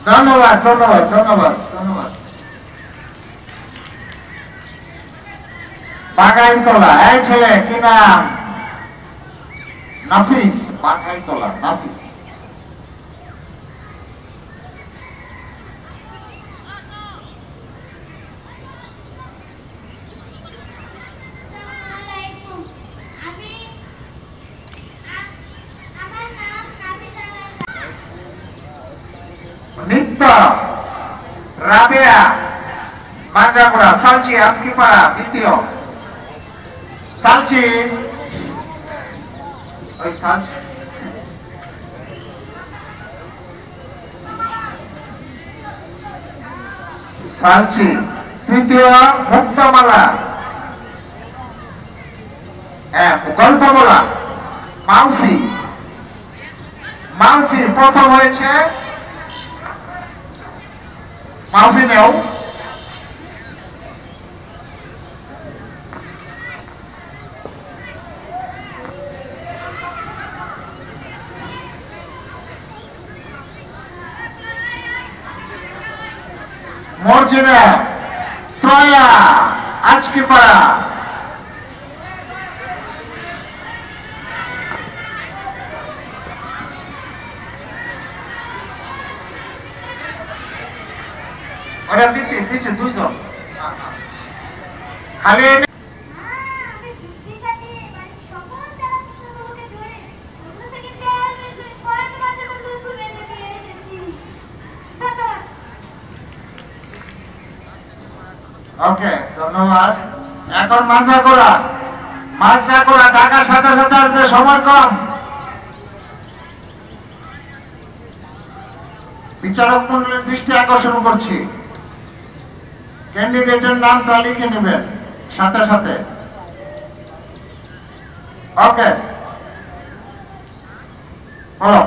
ধন্যবাদ ধন্যবাদ ধন্যবাদ ধন্যবাদ। বাগাইতলা, এই ছেলে কি নাম? নাফিস। বাগাইতলা নাফিস। নিত্য, রাবেয়া, মাঞ্জাগুড়া, সালচি, আজকিপাড়া, দ্বিতীয়। সালচি, ওই সালচি, সালচি, তৃতীয়। মুক্তমালা, গল্পমালা, মাউফি, মাউফি প্রথম হয়েছে। মাউফি নেও। মর্জিনা, ত্রয়া, আজকিপাড়া। ওরা দিছি দিছি দুইজন খালি। ওকে ধন্যবাদ। এখন মাঝাগোড়া, মাঝাগোড়া ঢাকার সাথে সাথে আসবে, সময় কম। বিচারক মন্ডলের দৃষ্টি আকর্ষণ করছি, ক্যান্ডিডেটের নামটা লিখে নেবেন সাথে সাথে। ওকে বলো।